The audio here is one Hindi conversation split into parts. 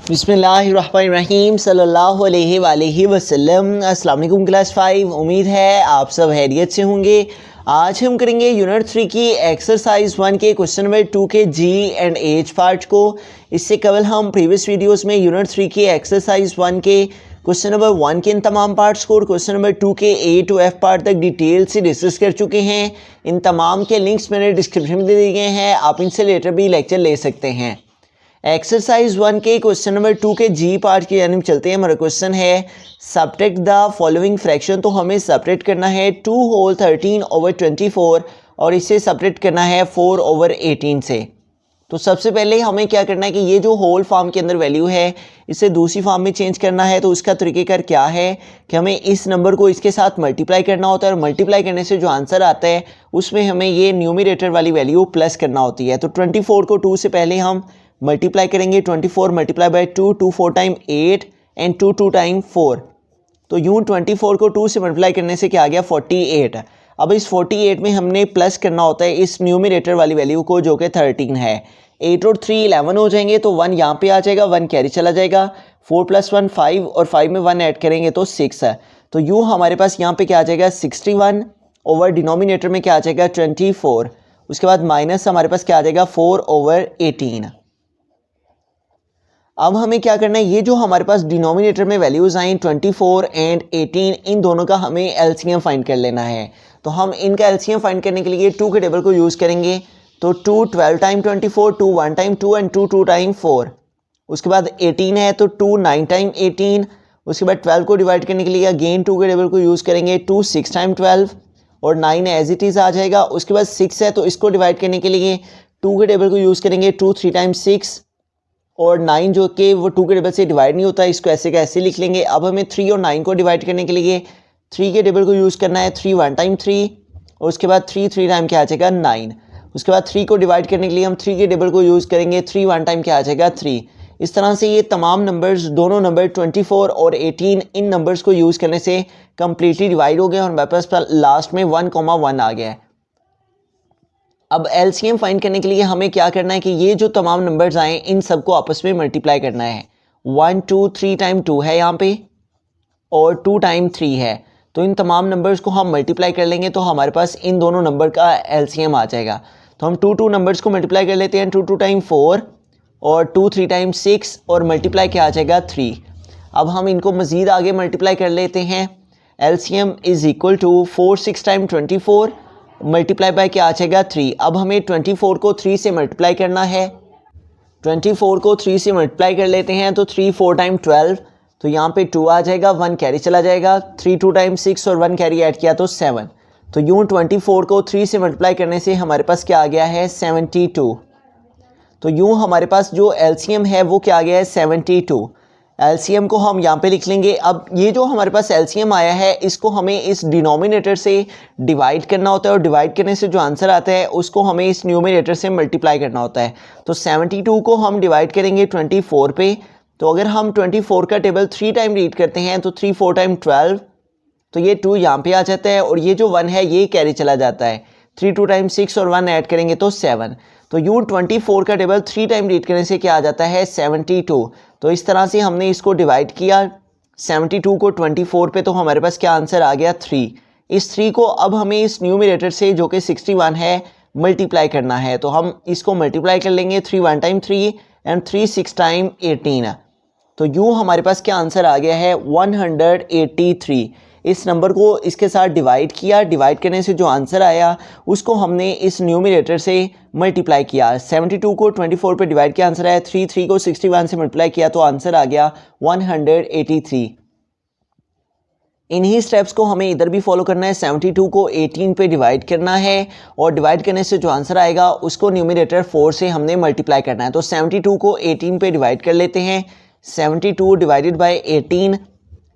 बिस्मिल्लाहिर्रहमानिर्रहीम सल्लल्लाहु अलैहि वसल्लम। अस्सलाम वालेकुम क्लास 5। उम्मीद है आप सब हैरियत से होंगे। आज हम करेंगे यूनिट 3 की एक्सरसाइज 1 के क्वेश्चन नंबर 2 के जी एंड एच पार्ट को। इससे कबल हम प्रीवियस वीडियोस में यूनिट 3 की एक्सरसाइज 1 के क्वेश्चन नंबर 1 के इन तमाम पार्ट्स को और क्वेश्चन नंबर 2 के ए टू एफ पार्ट तक डिटेल से डिस्कस कर चुके हैं। इन तमाम के लिंक्स मैंने डिस्क्रिप्शन में दे दिए गए हैं, आप इनसे लेटर भी लेक्चर ले सकते हैं। एक्सरसाइज 1 के क्वेश्चन नंबर 2 के जी पार्ट की यानी चलते हैं। हमारा क्वेश्चन है सब्ट्रैक्ट द फॉलोइंग फ्रैक्शन। तो हमें सब्ट्रैक्ट करना है 2 होल 13/24 और इसे सब्ट्रैक्ट करना है 4/18 से। तो सबसे पहले हमें क्या करना है कि ये जो होल फॉर्म के अंदर वैल्यू है इसे दूसरी फॉर्म में चेंज करना है। तो उसका तरीक़ेकार क्या है कि हमें इस नंबर को इसके साथ मल्टीप्लाई करना होता है और मल्टीप्लाई करने से जो आंसर आता है उसमें हमें ये न्यूमरेटर वाली वैल्यू प्लस करना होती है। तो 24 को 2 से पहले हम मल्टीप्लाई करेंगे। 24 multiply by 2, 2 4 time 8 and 2 2 time 4। तो यूँ 24 को 2 से मल्टीप्लाई करने से क्या आ गया 48। अब इस 48 में हमने प्लस करना होता है इस न्यूमरेटर वाली वैल्यू को जो कि 13 है। 8 और 3 11 हो जाएंगे तो 1 यहाँ पे आ जाएगा, 1 कैरी चला जाएगा। 4 + 1 5 और 5 में 1 ऐड करेंगे तो 6 है। तो यूँ हमारे पास यहाँ पे क्या आ जाएगा 61 ओवर डिनोमिनेटर में क्या आ जाएगा 24। उसके बाद माइनस हमारे पास क्या आ जाएगा 4/18। अब हमें क्या करना है, ये जो हमारे पास डिनोमिनेटर में वैल्यूज़ आई 24 एंड 18, इन दोनों का हमें एलसीएम फाइंड कर लेना है। तो हम इनका एलसीएम फाइंड करने के लिए 2 के टेबल को यूज़ करेंगे। तो 2 12 टाइम 24, 2 1 टाइम 2 एंड 2 2 टाइम 4। उसके बाद 18 है तो 2 9 टाइम 18। उसके बाद 12 को डिवाइड करने के लिए अगेन 2 के टेबल को यूज़ करेंगे। 2 6 टाइम 12 और 9 एज इट इज़ आ जाएगा। उसके बाद 6 है तो इसको डिवाइड करने के लिए 2 के टेबल को यूज़ करेंगे। 2 3 टाइम 6 और 9 जो कि वो 2 के टेबल से डिवाइड नहीं होता, इसको ऐसे का ऐसे लिख लेंगे। अब हमें 3 और 9 को डिवाइड करने के लिए 3 के टेबल को यूज़ करना है। 3 1 टाइम 3 और उसके बाद 3 3 टाइम क्या आ जाएगा 9। उसके बाद 3 को डिवाइड करने के लिए हम 3 के टेबल को यूज़ करेंगे। 3 1 टाइम क्या आ जाएगा 3। इस तरह से ये तमाम नंबर्स, दोनों नंबर 24 और 18, इन नंबर्स को यूज़ करने से कम्प्लीटली डिवाइड हो गए और हमारे पास लास्ट में 1,1 आ गया है। अब एलसीएम फाइंड करने के लिए हमें क्या करना है कि ये जो तमाम नंबर्स आए इन सबको आपस में मल्टीप्लाई करना है। 1 2 3 टाइम 2 है यहाँ पे और 2 टाइम 3 है। तो इन तमाम नंबर्स को हम मल्टीप्लाई कर लेंगे तो हमारे पास इन दोनों नंबर का एलसीएम आ जाएगा। तो हम 2 नंबर्स को मल्टीप्लाई कर लेते हैं। 2 2 टाइम 4 और 2 3 टाइम 6 और मल्टीप्लाई क्या आ जाएगा 3। अब हम इनको मज़ीद आगे मल्टीप्लाई कर लेते हैं। LCM is equal to 4 6 time 24 multiply by क्या आ जाएगा 3। अब हमें 24 को 3 से मल्टीप्लाई करना है। 24 को 3 से मल्टीप्लाई कर लेते हैं तो 3 4 टाइम 12, तो यहाँ पे 2 आ जाएगा, 1 कैरी चला जाएगा। 3 2 टाइम 6 और 1 कैरी ऐड किया तो 7। तो यूँ 24 को 3 से मल्टीप्लाई करने से हमारे पास क्या आ गया है 72। तो यूँ हमारे पास जो एलसीएम है वो क्या आ गया है 72। एलसीएम को हम यहाँ पे लिख लेंगे। अब ये जो हमारे पास एलसीएम आया है इसको हमें इस डिनोमिनेटर से डिवाइड करना होता है और डिवाइड करने से जो आंसर आता है उसको हमें इस न्यूमरेटर से मल्टीप्लाई करना होता है। तो 72 को हम डिवाइड करेंगे 24 पे। तो अगर हम 24 का टेबल 3 टाइम रीड करते हैं तो 3 4 टाइम 12, तो ये 2 यहाँ पे आ जाता है और ये जो 1 है ये कैरी चला जाता है। 3 2 टाइम 6 और 1 ऐड करेंगे तो 7। तो यूँ 24 का टेबल 3 टाइम रीड करने से क्या आ जाता है 72। तो इस तरह से हमने इसको डिवाइड किया 72 को 24 पे, तो हमारे पास क्या आंसर आ गया 3। इस 3 को अब हमें इस न्यूमरेटर से जो कि 61 है मल्टीप्लाई करना है। तो हम इसको मल्टीप्लाई कर लेंगे। 3 1 टाइम 3 एंड 3 6 टाइम 18। तो यूँ हमारे पास क्या आंसर आ गया है 183। इस नंबर को इसके साथ डिवाइड किया, डिवाइड करने से जो आंसर आया उसको हमने इस न्यूमरेटर से मल्टीप्लाई किया। 72 को 24 पे डिवाइड किया, आंसर आया 3। 3 को 61 से मल्टीप्लाई किया तो आंसर आ गया 183। इन्हीं स्टेप्स को हमें इधर भी फॉलो करना है। 72 को 18 पे डिवाइड करना है और डिवाइड करने से जो आंसर आएगा उसको न्यूमरेटर 4 से हमने मल्टीप्लाई करना है। तो 72 को 18 पे डिवाइड कर लेते हैं। 72 डिवाइडेड बाई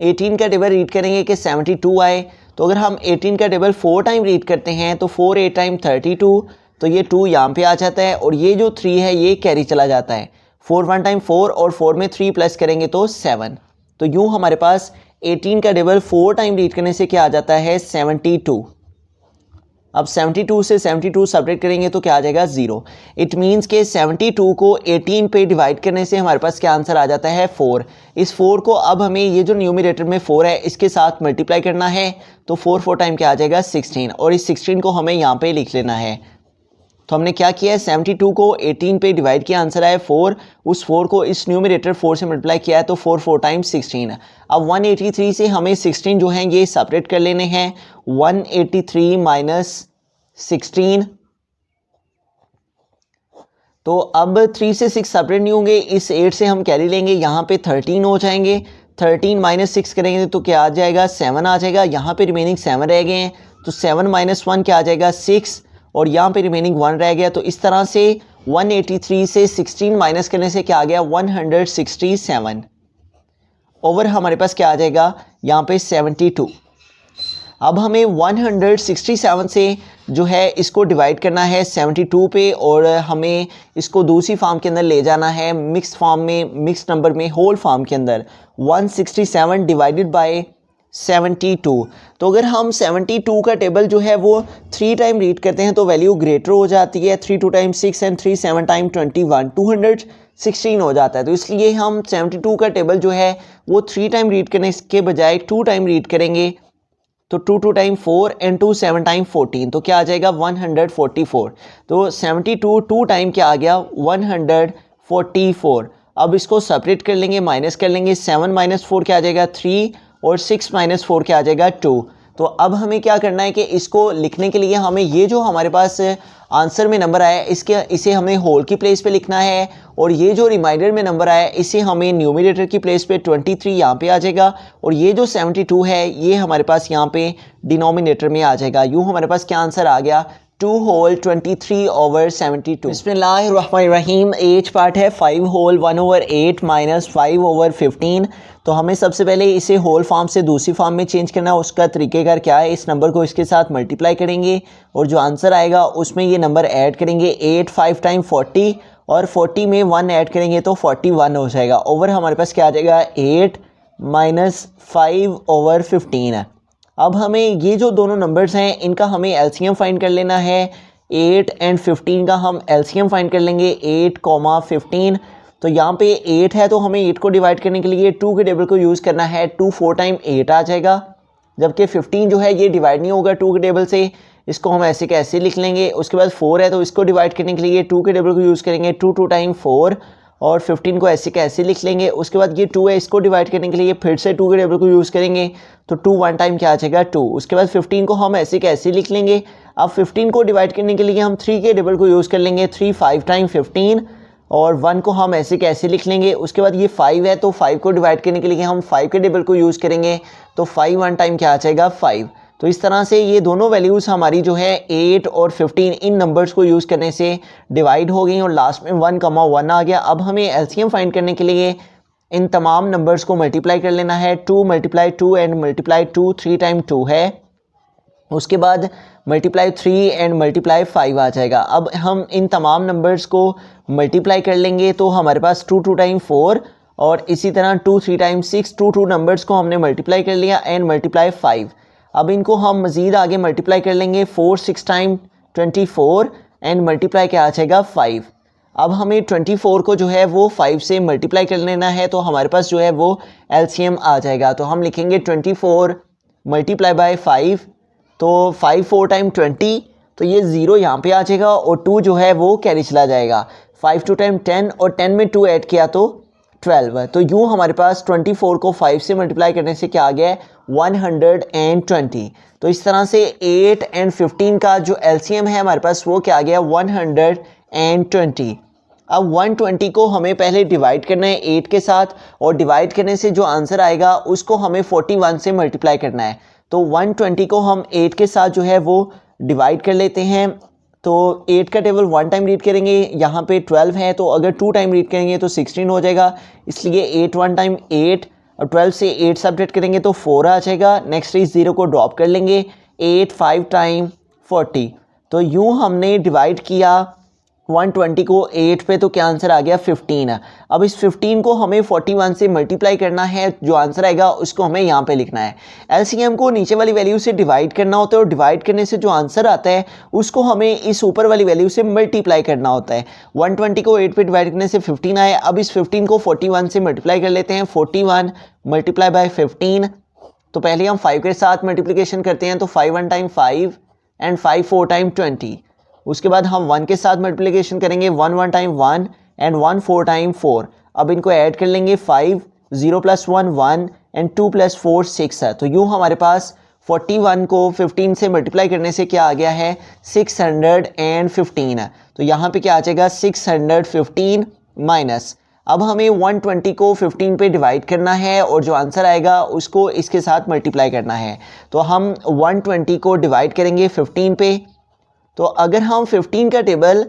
18 का टेबल रीड करेंगे कि 72 आए। तो अगर हम 18 का टेबल 4 टाइम रीड करते हैं तो 4 8 टाइम 32, तो ये 2 यहाँ पे आ जाता है और ये जो 3 है ये कैरी चला जाता है। 4 1 टाइम 4 और 4 में 3 प्लस करेंगे तो 7। तो यूँ हमारे पास 18 का टेबल 4 टाइम रीड करने से क्या आ जाता है 72। अब 72 से 72 सब्ट्रैक्ट करेंगे तो क्या आ जाएगा 0। इट मीन्स के 72 को 18 पे डिवाइड करने से हमारे पास क्या आंसर आ जाता है 4। इस 4 को अब हमें ये जो न्यूमरेटर में 4 है इसके साथ मल्टीप्लाई करना है, तो 4 4 टाइम क्या आ जाएगा 16, और इस 16 को हमें यहाँ पे लिख लेना है। तो हमने क्या किया है 72 को 18 पे डिवाइड किया, आंसर आया 4। उस 4 को इस न्यूमरेटर 4 से मल्टीप्लाई किया है तो 4 4 टाइम्स 16। अब 183 से हमें 16 जो हैं ये सेपरेट कर लेने हैं। 183 माइनस 16, तो अब 3 से 6 सेपरेट नहीं होंगे, इस 8 से हम कैरी लेंगे, यहाँ पे 13 हो जाएंगे। 13 माइनस 6 करेंगे तो क्या आ जाएगा 7 आ जाएगा। यहाँ पे रिमेनिंग 7 रह गए हैं, तो 7 माइनस 1 क्या आ जाएगा 6, और यहाँ पे रिमेनिंग 1 रह गया। तो इस तरह से 183 से 16 माइनस करने से क्या आ गया 167, ओवर हमारे पास क्या आ जाएगा यहाँ पे 72। अब हमें 167 से जो है इसको डिवाइड करना है 72 पे, और हमें इसको दूसरी फॉर्म के अंदर ले जाना है, मिक्स फॉर्म में, मिक्स नंबर में, होल फॉर्म के अंदर। 167 डिवाइडेड बाय 72, तो अगर हम 72 का टेबल जो है वो 3 टाइम रीड करते हैं तो वैल्यू ग्रेटर हो जाती है। 3 2 टाइम 6 एंड 3 7 टाइम 21, 216 हो जाता है। तो इसलिए हम 72 का टेबल जो है वो 3 टाइम रीड करने के बजाय 2 टाइम रीड करेंगे। तो 2 2 टाइम 4 एंड 2 7 टाइम 14, तो क्या आ जाएगा 144। तो 72 2 टाइम क्या आ गया 144। अब इसको सेपरेट कर लेंगे, माइनस कर लेंगे। 7 माइनस 4 क्या आ जाएगा 3, और 6 माइनस 4 क्या आ जाएगा 2। तो अब हमें क्या करना है कि इसको लिखने के लिए हमें ये जो हमारे पास आंसर में नंबर आया इसे हमें होल की प्लेस पे लिखना है, और ये जो रिमाइंडर में नंबर आया इसे हमें न्यूमरेटर की प्लेस पे 23 यहाँ पे आ जाएगा, और ये जो 72 है ये हमारे पास यहाँ पे डिनोमिनेटर में आ जाएगा। यूँ हमारे पास क्या आंसर आ गया 2 होल 23 ओवर 72। बिस्मिल्लाहिर्रहमानिर्रहीम। एज पार्ट है 5 होल 1 ओवर 8 माइनस 5 ओवर 15। तो हमें सबसे पहले इसे होल फॉर्म से दूसरी फॉर्म में चेंज करना है। उसका तरीक़ेकार क्या है, इस नंबर को इसके साथ मल्टीप्लाई करेंगे और जो आंसर आएगा उसमें ये नंबर ऐड करेंगे। 8 5 टाइम 40, और 40 में 1 ऐड करेंगे तो 41 हो जाएगा। ओवर हमारे पास क्या आ जाएगा 8 माइनस 5 ओवर 15 है। अब हमें ये जो दोनों नंबर्स हैं इनका हमें एलसीएम फाइंड कर लेना है। 8 एंड 15 का हम एलसीएम फाइंड कर लेंगे। 8, 15, तो यहाँ पे 8 है तो हमें 8 को डिवाइड करने के लिए 2 के टेबल को यूज़ करना है। 2 4 टाइम 8 आ जाएगा, जबकि 15 जो है ये डिवाइड नहीं होगा 2 के टेबल से, इसको हम ऐसे कैसे लिख लेंगे। उसके बाद 4 है तो इसको डिवाइड करने के लिए 2 के टेबल को यूज़ करेंगे। 2 2 टाइम 4, और 15 को ऐसे कैसे लिख लेंगे। उसके बाद ये 2 है, इसको डिवाइड करने के लिए फिर से 2 के टेबल को यूज़ करेंगे, तो 2 1 टाइम क्या आ जाएगा 2। उसके बाद 15 को हम ऐसे कैसे लिख लेंगे। अब 15 को डिवाइड करने के लिए हम 3 के टेबल को यूज़ कर लेंगे। 3 5 टाइम 15, और 1 को हम ऐसे कैसे लिख लेंगे। उसके बाद ये 5 है तो 5 को डिवाइड करने के लिए हम 5 के टेबल को यूज़ करेंगे, तो 5 1 टाइम क्या आ जाएगा 5। तो इस तरह से ये दोनों वैल्यूज़ हमारी जो है 8 और 15 इन नंबर्स को यूज़ करने से डिवाइड हो गई, और लास्ट में 1, 1 आ गया। अब हमें एलसीएम फाइंड करने के लिए इन तमाम नंबर्स को मल्टीप्लाई कर लेना है। 2 मल्टीप्लाई 2 एंड मल्टीप्लाई 2, 3 टाइम 2 है। उसके बाद मल्टीप्लाई 3 एंड मल्टीप्लाई 5 आ जाएगा। अब हम इन तमाम नंबर्स को मल्टीप्लाई कर लेंगे तो हमारे पास 2 2 टाइम 4, और इसी तरह 2 3 टाइम 6, 2 नंबर्स को हमने मल्टीप्लाई कर लिया एंड मल्टीप्लाई 5। अब इनको हम मज़ीद आगे मल्टीप्लाई कर लेंगे। 4 6 टाइम 24 एंड मल्टीप्लाई क्या आ जाएगा 5। अब हमें 24 को जो है वो 5 से मल्टीप्लाई कर लेना है, तो हमारे पास जो है वो एलसीएम आ जाएगा। तो हम लिखेंगे 24 मल्टीप्लाई बाय 5, तो 5 4 टाइम 20, तो ये 0 यहाँ पे आ जाएगा, और 2 जो है वो कैरी चला जाएगा। 5 2 टाइम 10, और 10 में 2 ऐड किया तो 12। तो यूँ हमारे पास 24 को 5 से मल्टीप्लाई करने से क्या आ गया है 120। तो इस तरह से 8 एंड 15 का जो एलसीएम है हमारे पास वो क्या आ गया 120। अब 120 को हमें पहले डिवाइड करना है 8 के साथ, और डिवाइड करने से जो आंसर आएगा उसको हमें 41 से मल्टीप्लाई करना है। तो 120 को हम 8 के साथ जो है वो डिवाइड कर लेते हैं। तो 8 का टेबल 1 टाइम रीड करेंगे, यहाँ पे 12 है तो अगर 2 टाइम रीड करेंगे तो 16 हो जाएगा, इसलिए 8 1 टाइम 8, और 12 से 8 सब्ट्रैक्ट करेंगे तो 4 आ जाएगा। नेक्स्ट इस 0 को ड्रॉप कर लेंगे। 8 5 टाइम 40, तो यूँ हमने डिवाइड किया 120 को 8 पे तो क्या आंसर आ गया 15। अब इस 15 को हमें 41 से मल्टीप्लाई करना है, जो आंसर आएगा उसको हमें यहाँ पे लिखना है। एलसीएम को नीचे वाली वैल्यू से डिवाइड करना होता है और डिवाइड करने से जो आंसर आता है उसको हमें इस ऊपर वाली वैल्यू से मल्टीप्लाई करना होता है। 120 को 8 पे डिवाइड करने से 15 आया। अब इस 15 को 41 से मल्टीप्लाई कर लेते हैं। 41 मल्टीप्लाई बाय 15, तो पहले हम 5 के साथ मल्टीप्लिकेशन करते हैं, तो 5 1 टाइम 5 एंड 5 4 टाइम 20। उसके बाद हम 1 के साथ मल्टीप्लिकेशन करेंगे, 1 1 टाइम 1 एंड 1 4 टाइम 4। अब इनको ऐड कर लेंगे, 5 0 + 1 1 एंड 2 + 4 6 है। तो यूँ हमारे पास 41 को 15 से मल्टीप्लाई करने से क्या आ गया है 615 है। तो यहाँ पे क्या आ जाएगा 615 माइनस, अब हमें 120 को 15 पे डिवाइड करना है और जो आंसर आएगा उसको इसके साथ मल्टीप्लाई करना है। तो हम 120 को डिवाइड करेंगे 15 पे। तो अगर हम 15 का टेबल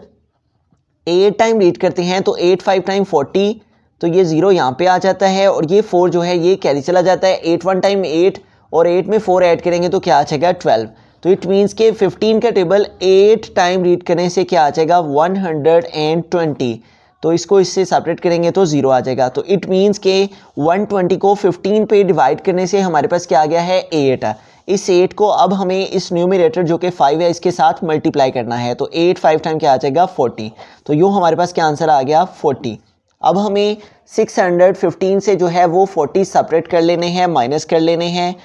8 टाइम रीड करते हैं तो 8 5 टाइम 40, तो ये 0 यहाँ पे आ जाता है और ये 4 जो है ये कैरी चला जाता है। 8 1 टाइम 8 और 8 में 4 ऐड करेंगे तो क्या आ जाएगा 12। तो इट मीन्स के 15 का टेबल 8 टाइम रीड करने से क्या आ जाएगा 120। तो इसको इससे सेपरेट करेंगे तो 0 आ जाएगा। तो इट मीन्स के 120 को 15 पे डिवाइड करने से हमारे पास क्या आ गया है 8। इस 8 को अब हमें इस न्यूमरेटर जो कि 5 है इसके साथ मल्टीप्लाई करना है। तो 8 5 टाइम क्या आ जाएगा 40। तो यूँ हमारे पास क्या आंसर आ गया 40। अब हमें 615 से जो है वो 40 सेपरेट कर लेने हैं, माइनस कर लेने हैं।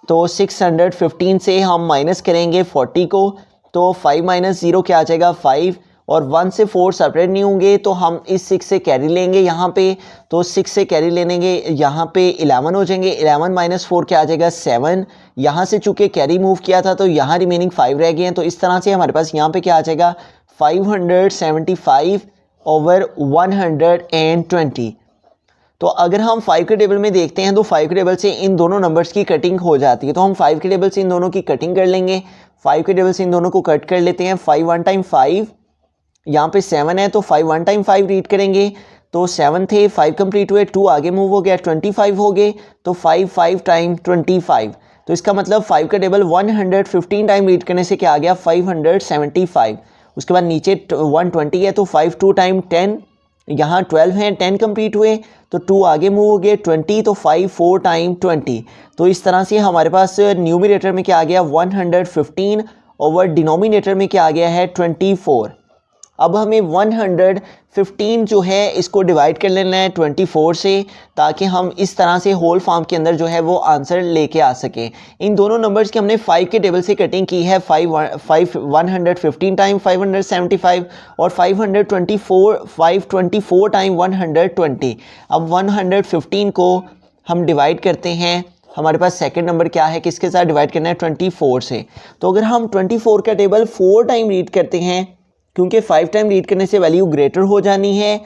तो 615 से हम माइनस करेंगे 40 को, तो 5 - 0 क्या आ जाएगा 5, और 1 से 4 सेपरेट नहीं होंगे तो हम इस 6 से कैरी लेंगे यहाँ पे। तो 6 से कैरी लेंगे यहाँ पे 11 हो जाएंगे। 11 - 4 क्या आ जाएगा 7। यहाँ से चूँकि कैरी मूव किया था तो यहाँ रिमेनिंग 5 रह गए हैं। तो इस तरह से हमारे पास यहाँ पे क्या आ जाएगा 575 ओवर 120। तो अगर हम 5 के टेबल में देखते हैं तो 5 के टेबल से इन दोनों नंबर्स की कटिंग हो जाती है। तो हम 5 के टेबल से इन दोनों की कटिंग कर लेंगे। 5 के टेबल से इन दोनों को कट कर लेते हैं। 5 1 टाइम 5, यहाँ पे 7 है तो 5 1 टाइम 5 रीड करेंगे। तो 7 थे, 5 कंप्लीट हुए, 2 आगे मूव हो गया, 25 हो गए। तो 5 5 टाइम 25। तो इसका मतलब 5 का टेबल 115 टाइम रीड करने से क्या आ गया 575। उसके बाद नीचे 120 है तो 5 2 टाइम 10, यहाँ 12 हैं, 10 कंप्लीट हुए तो 2 आगे मूव हो गए 20। तो 5 4 टाइम 20। तो इस तरह से हमारे पास न्यूमरेटर में क्या आ गया 115 ओवर डिनोमिनेटर में क्या आ गया है 24। अब हमें 115 जो है इसको डिवाइड कर लेना है 24 से, ताकि हम इस तरह से होल फॉर्म के अंदर जो है वो आंसर लेके आ सके। इन दोनों नंबर्स की हमने 5 के टेबल से कटिंग की है। 115 टाइम 575 और 524 टाइम 120। अब 115 को हम डिवाइड करते हैं, हमारे पास सेकंड नंबर क्या है, किसके साथ डिवाइड करना है 24 से। तो अगर हम 24 का टेबल 4 टाइम रीड करते हैं, क्योंकि 5 टाइम रीड करने से वैल्यू ग्रेटर हो जानी है,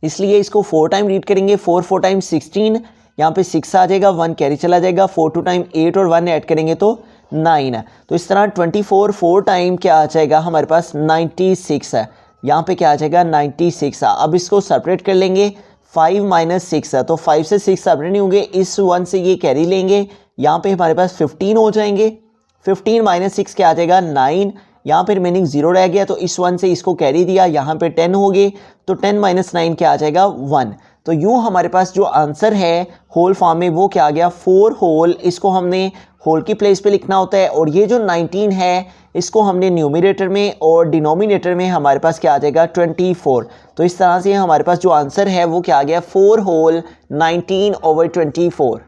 इसलिए इसको 4 टाइम रीड करेंगे। 4 4 टाइम 16, यहाँ पे 6 आ जाएगा, 1 कैरी चला जाएगा। 4 2 टाइम 8 और 1 ऐड करेंगे तो 9 है। तो इस तरह 24 4 टाइम क्या आ जाएगा हमारे पास 96 है। यहाँ पे क्या आ जाएगा 96 है। अब इसको सेपरेट कर लेंगे, 5 - 6 है तो 5 से 6 सेपरेट नहीं होंगे, इस 1 से ये कैरी लेंगे, यहाँ पे हमारे पास 15 हो जाएंगे। 15 - 6 क्या आ जाएगा 9, यहाँ पे रिमेनिंग 0 रह गया तो इस 1 से इसको कैरी दिया, यहाँ पे 10 हो गए तो 10 - 9 क्या आ जाएगा 1। तो यूँ हमारे पास जो आंसर है होल फॉर्म में वो क्या आ गया 4 होल। इसको हमने होल की प्लेस पे लिखना होता है, और ये जो 19 है इसको हमने न्यूमरेटर में और डिनोमिनेटर में हमारे पास क्या आ जाएगा 24। तो इस तरह से हमारे पास जो आंसर है वो क्या आ गया 4 होल 19 ओवर 24।